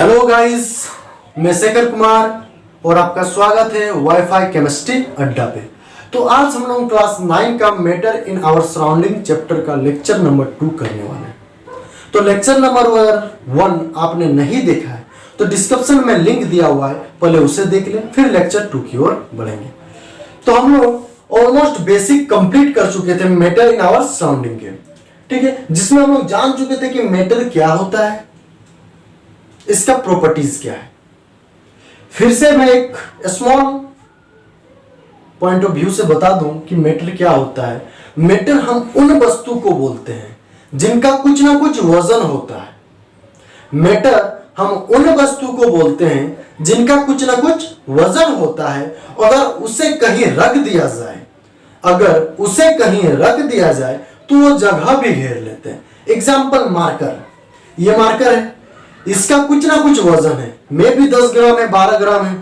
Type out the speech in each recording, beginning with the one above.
Hello guys, मैं शेखर कुमार और आपका स्वागत है वाईफाई केमिस्ट्री अड्डा पे। तो आज हम लोग क्लास 9 का matter in our surrounding chapter का लेक्चर नंबर 2 करने वाले हैं। तो लेक्चर नंबर 1 आपने नहीं देखा है तो डिस्क्रिप्शन में लिंक दिया हुआ है, पहले उसे देख लें, फिर लेक्चर 2 की ओर बढ़ेंगे। तो हम लोग ऑलमोस्ट बेसिक कंप्लीट कर चुके थे मैटर इन आवर सराउंडिंग के, ठीक है, जिसमें हम लोग जान चुके थे कि मैटर क्या होता है, इसका प्रॉपर्टीज क्या है। फिर से मैं एक स्मॉल पॉइंट ऑफ व्यू से बता दूं कि मैटर क्या होता है। मैटर हम उन वस्तु को बोलते हैं जिनका कुछ ना कुछ वजन होता है। मैटर हम उन वस्तु को बोलते हैं जिनका कुछ ना कुछ वजन होता है। अगर उसे कहीं रख दिया जाए तो वो जगह भी घेर लेते हैं। एग्जाम्पल मार्कर, ये मार्कर है, इसका कुछ ना कुछ वजन है, मे भी 10 ग्राम है, 12 ग्राम है,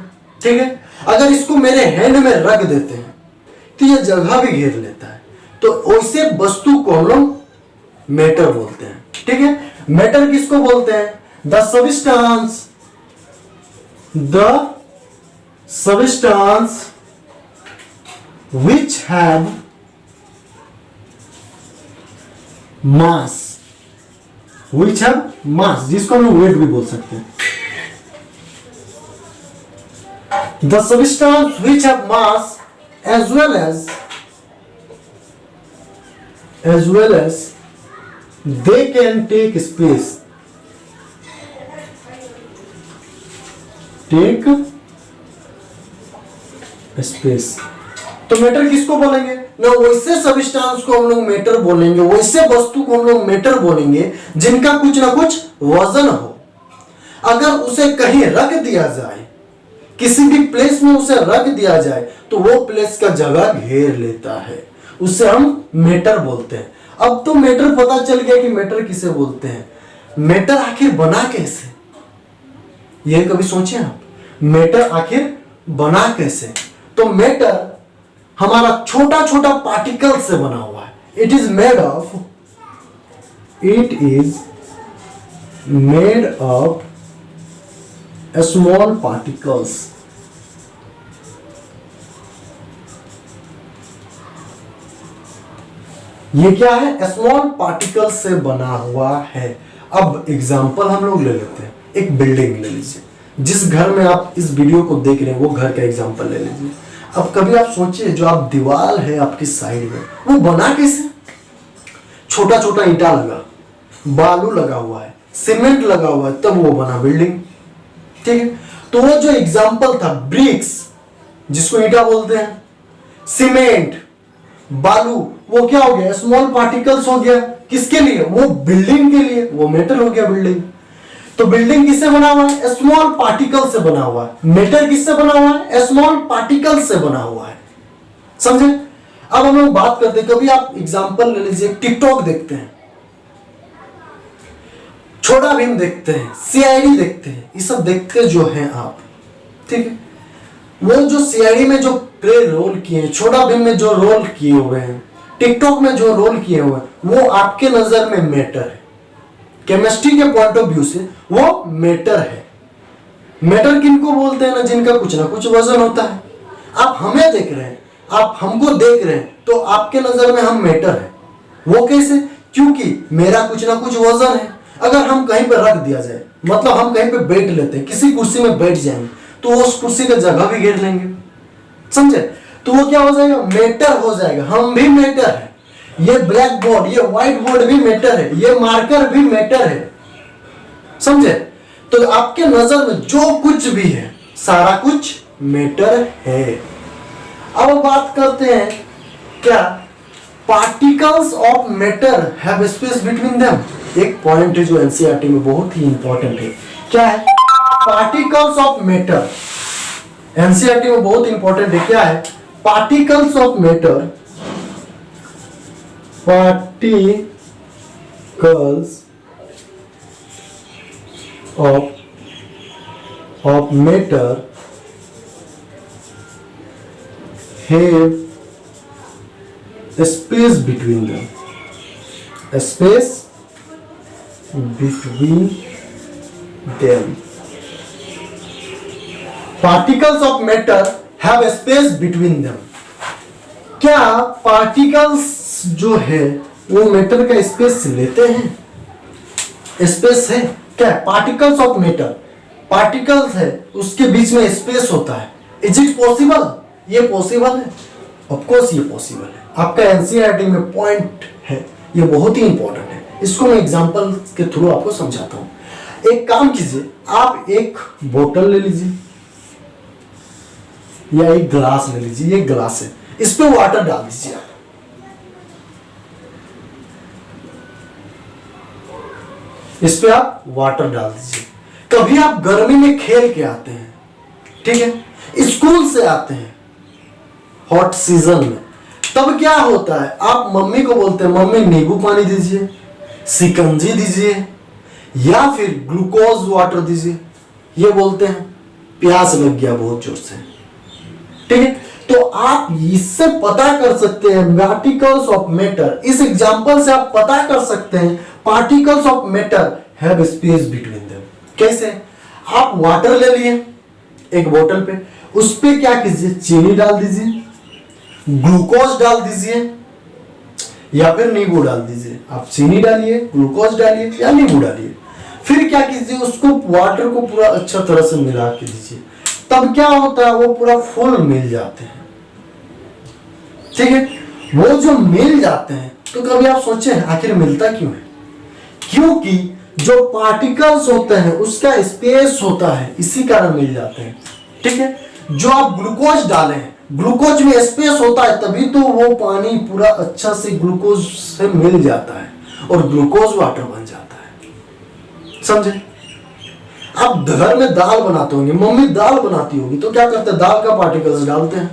ठीक है। अगर इसको मेरे हैंड में रख देते हैं तो ये जगह भी घेर लेता है। तो वैसे वस्तु को हम लोग मैटर बोलते हैं, ठीक है। मैटर किसको बोलते हैं? द सबस्टेंस which have मास, जिसको हम लोग वेट भी बोल सकते हैं। The substance which have mass as well as they can take space, तो मैटर किसको बोलेंगे ना? वैसे सबस्टेंस को हम लोग मैटर बोलेंगे, वैसे वस्तु को हम लोग मैटर बोलेंगे जिनका कुछ ना कुछ वजन हो। अगर उसे कहीं रख दिया जाए, किसी भी प्लेस में उसे रख दिया जाए तो वो प्लेस का जगह घेर लेता है, उसे हम मैटर बोलते हैं। अब तो मैटर पता चल गया कि मैटर किसे बोलते हैं। मैटर आखिर बना कैसे, ये कभी सोचे आप? मैटर आखिर बना कैसे? तो मैटर हमारा छोटा छोटा पार्टिकल से बना हुआ है। It is made of small particles. ये क्या है? स्मॉल पार्टिकल से बना हुआ है। अब एग्जांपल हम लोग ले लेते हैं। एक बिल्डिंग ले लीजिए, जिस घर में आप इस वीडियो को देख रहे हैं वो घर का एग्जांपल ले लीजिए। अब कभी आप सोचिए, जो आप दीवार है आपकी साइड में, वो बना कैसे? छोटा छोटा ईंटा लगा, बालू लगा हुआ है, सीमेंट लगा हुआ है, तब वो बना बिल्डिंग, ठीक है। तो वो जो एग्जांपल था, ब्रिक्स जिसको ईंटा बोलते हैं, सीमेंट, बालू, वो क्या हो गया? स्मॉल पार्टिकल्स हो गया। किसके लिए? वो बिल्डिंग के लिए, वो मैटर हो गया बिल्डिंग। तो बिल्डिंग किससे बना हुआ है? स्मॉल पार्टिकल से बना हुआ है। मैटर किससे बना हुआ है? स्मॉल पार्टिकल से बना हुआ है। समझे? अब हम लोग बात करते हैं, कभी आप एग्जांपल ले लीजिए, टिकटॉक देखते हैं, छोटा भीम देखते हैं, सीआईडी देखते हैं, ये सब देखते जो हैं आप, ठीक है। वो जो सीआईडी में जो प्ले रोल किए हैं, छोटा भीम में जो रोल किए हुए हैं, टिकटॉक में जो रोल किए हुए हैं, वो आपके नजर में मैटर है। केमिस्ट्री के पॉइंट ऑफ व्यू से वो मैटर है। मैटर किनको बोलते हैं ना? जिनका कुछ ना कुछ वजन होता है। आप हमें देख रहे हैं, आप हमको देख रहे हैं, तो आपके नजर में हम मैटर है। वो कैसे? क्योंकि मेरा कुछ ना कुछ वजन है। अगर हम कहीं पर रख दिया जाए, मतलब हम कहीं पे बैठ लेते हैं, किसी कुर्सी में बैठ जाएंगे, तो वो उस कुर्सी का जगह भी घेर लेंगे, समझे? तो वो क्या हो जाएगा? मैटर हो जाएगा। हम भी मैटर है। ये ब्लैक बोर्ड, ये व्हाइट बोर्ड भी मैटर है, ये मार्कर भी मैटर है, समझे? तो आपके नजर में जो कुछ भी है, सारा कुछ मैटर है। अब बात करते हैं, क्या particles of matter have space between them? एक पॉइंट है जो एनसीईआरटी में बहुत ही इंपॉर्टेंट है। क्या है? पार्टिकल्स ऑफ मैटर एनसीईआरटी में बहुत इंपॉर्टेंट है। क्या है? Particles of matter, particles of matter have a space between them, a space between them। Particles of matter have space between them. क्या पार्टिकल्स जो है वो मैटर का स्पेस लेते हैं? स्पेस है क्या? पार्टिकल्स ऑफ मैटर, पार्टिकल्स है उसके बीच में स्पेस होता है। Is it possible? ये पॉसिबल है, ऑफ कोर्स ये पॉसिबल है। आपका एनसीईआरटी में पॉइंट है, ये बहुत ही इंपॉर्टेंट है। इसको मैं एग्जांपल के थ्रू आपको समझाता हूं। एक काम कीजिए, आप एक बोतल ले लीजिए या एक ग्लास ले लीजिए, ये ग्लास है, इस पे वाटर डाल दीजिए आप। इस पे आप वाटर डाल दीजिए। कभी आप गर्मी में खेल के आते हैं, ठीक है, स्कूल से आते हैं हॉट सीजन में, तब क्या होता है, आप मम्मी को बोलते हैं मम्मी नींबू पानी दीजिए, शिकंजी दीजिए या फिर ग्लूकोज वाटर दीजिए। ये बोलते हैं प्यास लग गया बहुत जोर से, ठीक है। तो आप इससे पता कर सकते हैं पार्टिकल्स ऑफ मैटर, इस एग्जांपल से आप पता कर सकते हैं particles of matter have space between them. कैसे? आप वाटर ले लिए एक बोतल पे, उस पे क्या कीजिए, चीनी डाल दीजिए, ग्लूकोज डाल दीजिए या फिर नींबू डाल दीजिए। आप चीनी डालिए, ग्लूकोज डालिए या नींबू डालिए, फिर क्या कीजिए, उसको वाटर को पूरा अच्छा तरह से मिला के दीजिए। तब क्या होता है, वो पूरा फुल मिल जाते हैं, ठीक है। वो जो मिल जाते हैं, तो कभी आप सोचे आखिर मिलता क्यों है? क्योंकि जो पार्टिकल्स होते हैं उसका स्पेस होता है, इसी कारण मिल जाते हैं, ठीक है। जो आप ग्लूकोज डाले हैं, ग्लूकोज में स्पेस होता है, तभी तो वो पानी पूरा अच्छा से ग्लूकोज से मिल जाता है और ग्लूकोज वाटर बन जाता है। समझे? आप घर में दाल बनाते होंगे, मम्मी दाल बनाती होगी, तो क्या करते हैं, दाल का पार्टिकल्स डालते हैं,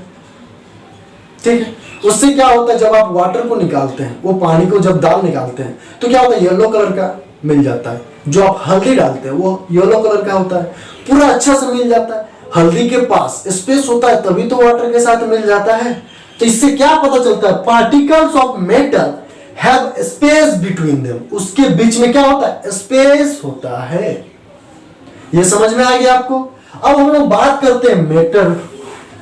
ठीक है। उससे क्या होता है, जब आप वाटर को निकालते हैं, वो पानी को जब दाल निकालते हैं, तो क्या होता है, येलो कलर का मिल जाता है। जो आप हल्दी डालते हैं वो येलो कलर का होता है, पूरा अच्छा से मिल जाता है। हल्दी के पास स्पेस होता है, तभी तो वाटर के साथ मिल जाता है। तो इससे क्या पता चलता है, particles of matter have space between them. उसके बीच में क्या होता है, स्पेस होता है। ये समझ में आ गया आपको? अब हम लोग बात करते हैं मैटर।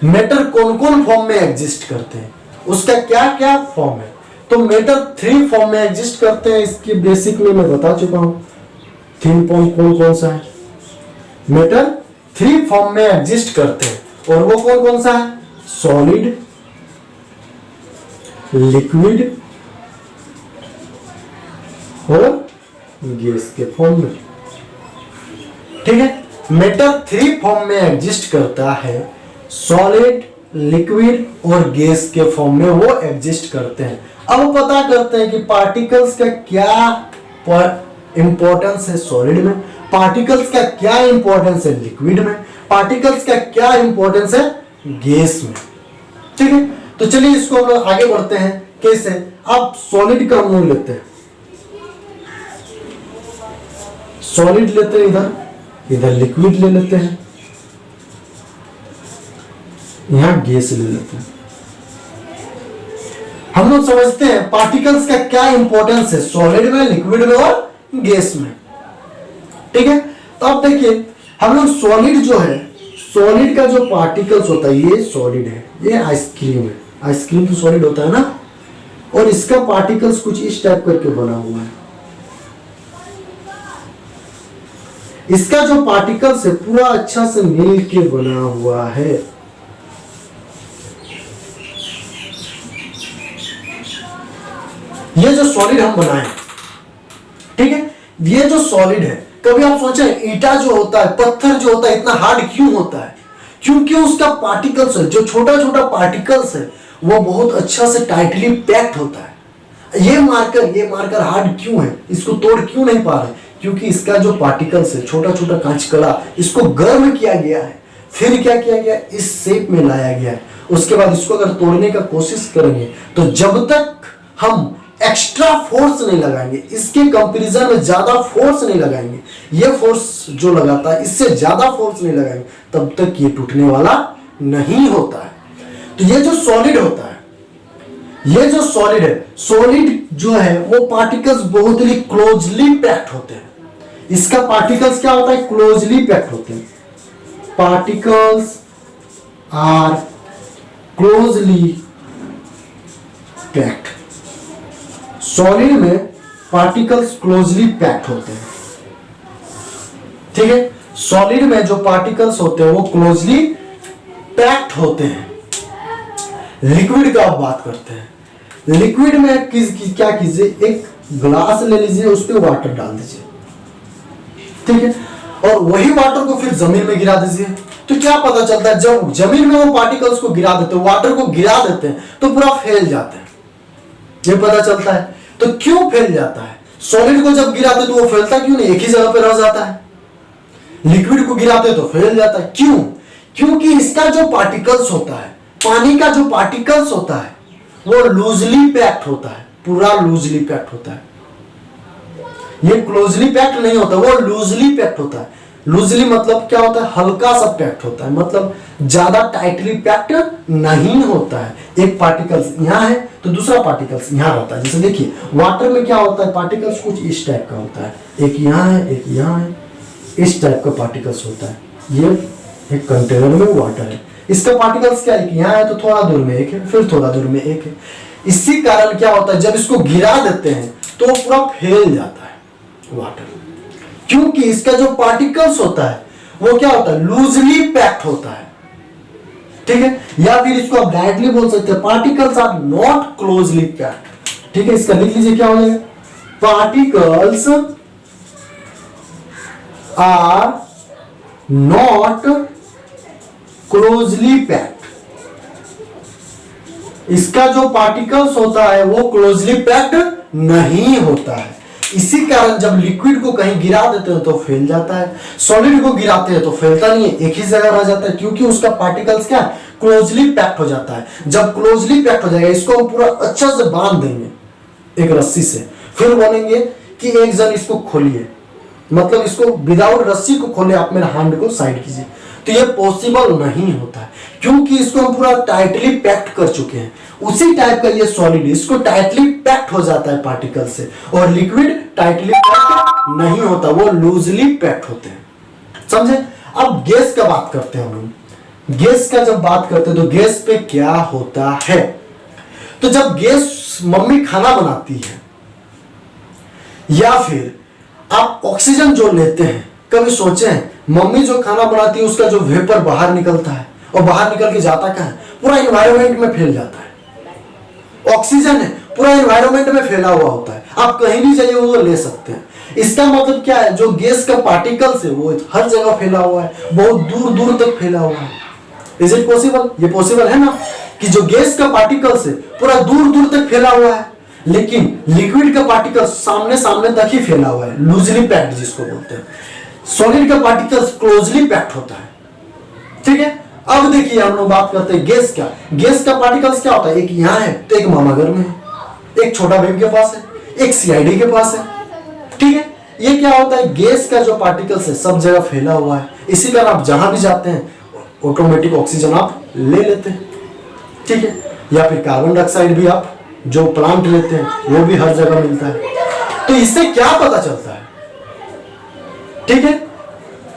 मैटर कौन कौन फॉर्म में एग्जिस्ट करते हैं, उसका क्या क्या फॉर्म है। तो मैटर 3 फॉर्म में एग्जिस्ट करते हैं, इसकी बेसिक में मैं बता चुका हूं। 3 पॉइंट कौन कौन सा है, मैटर 3 फॉर्म में एग्जिस्ट करते हैं, और वो कौन कौन सा है, सॉलिड, लिक्विड और गैस के फॉर्म में, ठीक है। मैटर 3 फॉर्म में एग्जिस्ट करता है, सॉलिड, लिक्विड और गैस के फॉर्म में वो एग्जिस्ट करते हैं। अब पता करते हैं कि पार्टिकल्स का क्या इंपॉर्टेंस है सॉलिड में, पार्टिकल्स का क्या इंपॉर्टेंस है लिक्विड में, पार्टिकल्स का क्या इंपॉर्टेंस है गैस में, ठीक है। तो चलिए इसको हम लोग आगे बढ़ते हैं। कैसे? आप सॉलिड का हम लेते हैं, सॉलिड लेते हैं, इधर लिक्विड ले लेते हैं, यहां गैस ले लेते हैं। हम लोग समझते हैं पार्टिकल्स का क्या इंपॉर्टेंस है सॉलिड में, लिक्विड में और गैस में, ठीक है। तो आप देखिए, हम लोग सॉलिड जो है, सॉलिड का जो पार्टिकल्स होता है, ये सॉलिड है, ये आइसक्रीम है, आइसक्रीम तो सॉलिड होता है ना, और इसका पार्टिकल्स कुछ इस टाइप करके बना हुआ है। इसका जो पार्टिकल्स है पूरा अच्छा से मिल के बना हुआ है। ये जो सॉलिड हम बनाए, ठीक है, ये जो सॉलिड है, कभी आप सोचे ईटा जो होता है, पत्थर जो होता है, इतना हार्ड क्यों होता है? क्योंकि उसका पार्टिकल्स है, जो छोटा छोटा पार्टिकल्स है, वो बहुत अच्छा से टाइटली पैक्ड होता है। ये मार्कर हार्ड क्यों है, इसको तोड़ क्यों नहीं पा रहे? क्योंकि इसका जो पार्टिकल्स है, छोटा छोटा कांच कड़ा, इसको गर्म किया गया है, फिर क्या किया गया, इस शेप में लाया गया है। उसके बाद इसको अगर तोड़ने का कोशिश करेंगे, तो जब तक हम एक्स्ट्रा फोर्स नहीं लगाएंगे, इसके कंपैरिजन में ज्यादा फोर्स नहीं लगाएंगे, ये फोर्स जो लगाता है इससे ज्यादा फोर्स नहीं लगाएंगे, तब तक ये टूटने वाला नहीं होता है। तो ये जो सॉलिड होता है, ये जो सॉलिड है, सॉलिड जो है वो पार्टिकल्स बहुत ही क्लोजली पैक्ड होते हैं। इसका पार्टिकल्स क्या होता है, क्लोजली पैक्ड होते हैं। Particles are closely packed. Solid में पार्टिकल्स क्लोजली पैक्ड होते हैं, ठीक है। सॉलिड में जो पार्टिकल्स होते हैं वो क्लोजली पैक्ड होते हैं। लिक्विड का आप बात करते हैं। लिक्विड में क्या कीजिए, एक ग्लास ले लीजिए, उस पर वाटर डाल दीजिए, ठीक है, और वही वाटर को फिर जमीन में गिरा दीजिए। तो क्या पता चलता है, जब जमीन में वो पार्टिकल्स को गिरा देते हैं, वाटर को गिरा देते हैं, तो पूरा फैल जाते हैं, ये पता चलता है। तो क्यों फैल जाता है? सॉलिड को जब गिराते तो वो फैलता क्यों नहीं, एक ही जगह पे रह जाता है। लिक्विड को गिराते तो फैल जाता है, क्यों? क्योंकि इसका जो पार्टिकल्स होता है, पानी का जो पार्टिकल्स होता है, वो लूजली पैक्ड होता है, पूरा लूजली पैक्ड होता है। ये क्लोजली पैक्ड नहीं होता, वो लूजली पैक्ड होता है। लूजली मतलब क्या होता है, हल्का सा पैक्ड होता है, मतलब ज्यादा टाइटली पैक्ड नहीं होता है। एक पार्टिकल्स यहाँ है तो दूसरा पार्टिकल्स यहाँ रहता है। जैसे देखिए वाटर में क्या होता है, पार्टिकल्स कुछ इस टाइप का होता है, एक यहाँ है एक यहाँ है, इस टाइप का पार्टिकल्स होता है। ये एक कंटेनर में वाटर है, इसका पार्टिकल्स क्या है, यहाँ है तो थोड़ा दूर में एक है, फिर थोड़ा दूर में एक है। इसी कारण क्या होता है, जब इसको गिरा देते हैं तो वो पूरा फैल जाता है वाटर, क्योंकि इसका जो पार्टिकल्स होता है वो क्या होता है, लूजली पैक्ड होता है, ठीक है। या फिर इसको आप डायरेक्टली बोल सकते हैं, particles are not closely packed, ठीक है। इसका लिख लीजिए, क्या हो जाएगा, particles are not closely packed. इसका जो पार्टिकल्स होता है वो क्लोजली पैक्ड नहीं होता है। इसी कारण जब लिक्विड को कहीं गिरा देते हो तो फैल जाता है, सॉलिड को गिराते हैं तो फैलता नहीं है, एक ही जगह रह जाता है, क्योंकि उसका पार्टिकल्स क्या है, क्लोजली पैक्ड हो जाता है। जब क्लोजली पैक्ड हो जाएगा, इसको हम पूरा अच्छा से बांध देंगे एक रस्सी से, फिर बोलेंगे कि एक जन इसको खोलिए, मतलब इसको विदाउट रस्सी को खोले, आप मेरे हैंड को साइड कीजिए, तो ये पॉसिबल नहीं होता है, क्योंकि इसको हम पूरा टाइटली पैक्ड कर चुके हैं। उसी टाइप का ये सॉलिड, इसको टाइटली पैक्ड हो जाता है पार्टिकल से, और लिक्विड टाइटली पैक्ड नहीं होता, वो लूजली पैक्ड होते हैं, समझे। अब गैस का बात करते हैं हम लोग। गैस का जब बात करते हैं तो गैस पे क्या होता है, तो जब गैस मम्मी खाना बनाती है या फिर आप ऑक्सीजन जो लेते हैं, कभी सोचे हैं मम्मी जो खाना बनाती है उसका जो वेपर बाहर निकलता है और बाहर निकल के जाता कहाँ है, पूरा एनवायरनमेंट में फैल जाता है। ऑक्सीजन है पूरा एनवायरनमेंट में फैला हुआ होता है, आप कहीं भी जाइए वो ले सकते हैं। इसका मतलब क्या है, जो गैस का पार्टिकल्स है वो हर जगह फैला हुआ है, बहुत दूर दूर तक फैला हुआ है। Is it possible? ये पॉसिबल है ना, कि जो गैस का पार्टिकल्स है पूरा दूर दूर तक फैला हुआ है, लेकिन लिक्विड का पार्टिकल सामने सामने तक ही फैला हुआ है, लूजली पैक्ड जिसको बोलते हैं। सॉलिड का पार्टिकल्स क्लोजली पैक्ड होता है, ठीक है। अब देखिए हम लोग बात करते हैं गैस का। गैस का पार्टिकल्स क्या होता है, एक यहाँ है तो एक मामा घर में है, एक छोटा बेब के पास है, एक सीआईडी के पास है, ठीक है। ये क्या होता है, गैस का जो पार्टिकल्स है सब जगह फैला हुआ है, इसी कारण आप जहां भी जाते हैं ऑटोमेटिक ऑक्सीजन आप ले लेते हैं, ठीक है। या फिर कार्बन डाइऑक्साइड भी आप जो प्लांट लेते हैं वो भी हर जगह मिलता है। तो इससे क्या पता चलता है, ठीक है,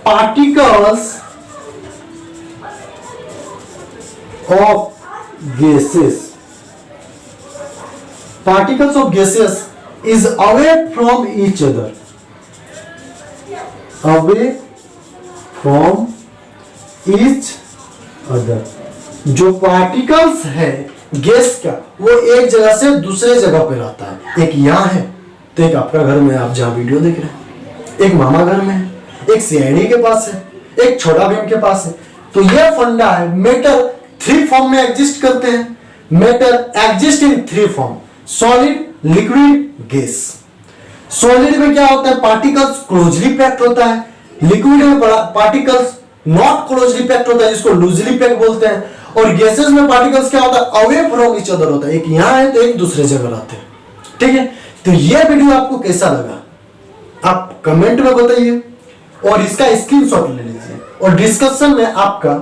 particles of gases, particles of gases is away from each other, away from each other। जो पार्टिकल्स है गैस का वो एक जगह से दूसरे जगह पे रहता है, एक यहाँ है तो एक आपका घर में, आप जहाँ वीडियो देख रहे हैं, एक मामा घर में है, एक सीआईडी के पास है, एक छोटा भीम के पास है। तो ये फंडा है, मैटर थ्री फॉर्म में एग्जिस्ट करते हैं, matter exist in three form, solid, liquid, gas. Solid में क्या होता है, पार्टिकल्स क्लोजली पैक्ड होता है, लिक्विड में पार्टिकल्स नॉट क्लोजली पैक्ड होता है जिसको लूजली पैक्ड बोलते हैं, और गैसेस में पार्टिकल्स क्या होता है, अवे फ्रॉम ईच अदर होता है, एक यहां है तो एक दूसरे जगह रहते हैं, ठीक है। तो यह वीडियो आपको कैसा लगा आप कमेंट में बताइए, और इसका स्क्रीनशॉट ले लीजिए, और डिस्कशन में आपका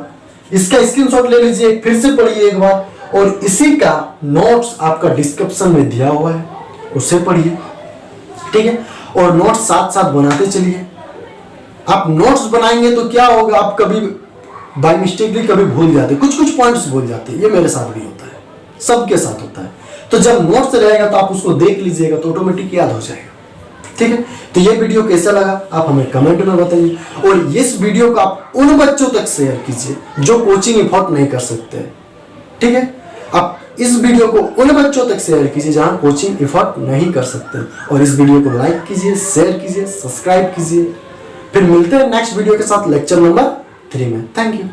इसका स्क्रीनशॉट ले लीजिए, फिर से पढ़िए एक बार, और इसी का नोट्स आपका डिस्क्रिप्शन में दिया हुआ है, उसे पढ़िए, ठीक है। और नोट्स साथ साथ बनाते चलिए। आप नोट्स बनाएंगे तो क्या होगा, आप कभी बाय मिस्टेकली कभी भूल जाते, कुछ कुछ पॉइंट्स भूल जाते हैं, ये मेरे साथ भी होता है, सबके साथ होता है। तो जब नोट्स रहेगा तो आप उसको देख लीजिएगा तो ऑटोमेटिक याद हो जाएगा। ठीक है, तो ये वीडियो कैसा लगा आप हमें कमेंट में बताइए, और इस वीडियो को आप उन बच्चों तक शेयर कीजिए जो कोचिंग एफर्ट नहीं कर सकते। ठीक है, आप इस वीडियो को उन बच्चों तक शेयर कीजिए जहां कोचिंग एफर्ट नहीं कर सकते, और इस वीडियो को लाइक कीजिए, शेयर कीजिए, सब्सक्राइब कीजिए। फिर मिलते हैं नेक्स्ट वीडियो के साथ लेक्चर नंबर 3 में। Thank you.